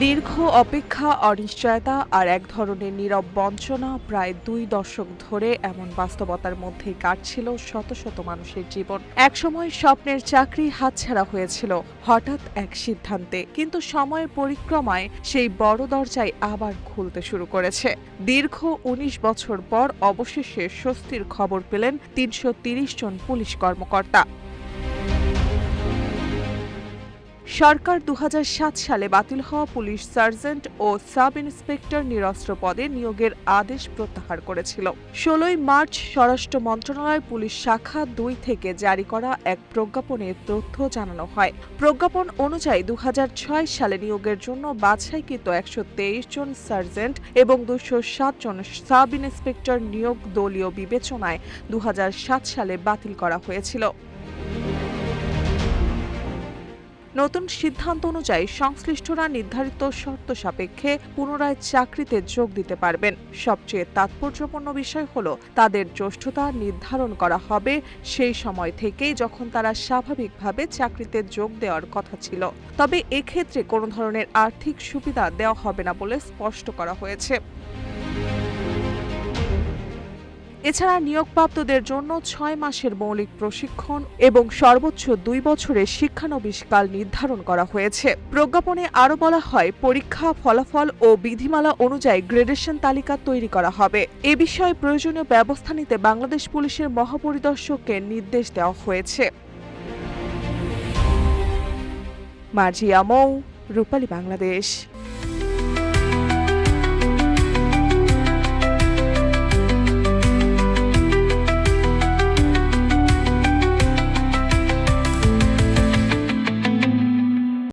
দীর্ঘ অপেক্ষা, অনিশ্চয়তা আর এক ধরনের নীরব বঞ্চনা প্রায় ২ দশক ধরে এমন বাস্তবতার মধ্যেই কাটছিল শত শত মানুষের জীবন। একসময় স্বপ্নের চাকরি হাতছাড়া হয়েছিল হঠাৎ এক সিদ্ধান্তে, কিন্তু সময়ের পরিক্রমায় সেই বড় দরজাই আবার খুলতে শুরু করেছে। দীর্ঘ ১৯ বছর পর অবশেষে স্বস্তির খবর পেলেন ৩৩০ জন পুলিশ কর্মকর্তা। সরকার ২০০৭ সালে বাতিল হওয়া পুলিশ সার্জেন্ট ও সাব ইন্সপেক্টর নিরস্ত্র পদে নিয়োগের আদেশ প্রত্যাহার করেছিল। ১৬ই মার্চ স্বরাষ্ট্র মন্ত্রণালয় পুলিশ শাখা ২ থেকে জারি করা এক প্রজ্ঞাপনে তথ্য জানানো হয়। প্রজ্ঞাপন অনুযায়ী ২০০৬ সালে নিয়োগের জন্য বাছাইকৃত ১২৩ জন সার্জেন্ট এবং ২০৭ জন সাব ইন্সপেক্টর নিয়োগ দলীয় বিবেচনায় ২০০৭ সালে বাতিল করা হয়েছিল। নতুন সিদ্ধান্ত অনুযায়ী সংশ্লিষ্টরা নির্ধারিত শর্ত সাপেক্ষে পুনরায় চাকরিতে যোগ দিতে পারবেন। সবচেয়ে তাৎপর্যপূর্ণ বিষয় হল তাদের জ্যেষ্ঠতা নির্ধারণ করা হবে সেই সময় থেকেই যখন তারা স্বাভাবিকভাবে চাকরিতে যোগ দেওয়ার কথা ছিল। তবে এক্ষেত্রে কোনো ধরনের আর্থিক সুবিধা দেওয়া হবে না বলে স্পষ্ট করা হয়েছে। এছাড়া নিয়োগপ্রাপ্তদের জন্য ৬ মাসের মৌলিক প্রশিক্ষণ এবং সর্বোচ্চ ২ বছরের শিক্ষানবিশকাল নির্ধারণ করা হয়েছে। প্রজ্ঞাপনে আরও বলা হয়, পরীক্ষা ফলাফল ও বিধিমালা অনুযায়ী গ্রেডেশন তালিকা তৈরি করা হবে। এ বিষয়ে প্রয়োজনীয় ব্যবস্থা নিতে বাংলাদেশ পুলিশের মহাপরিদর্শককে নির্দেশ দেওয়া হয়েছে। মার্জিয়া মৌ, রূপালী বাংলাদেশ।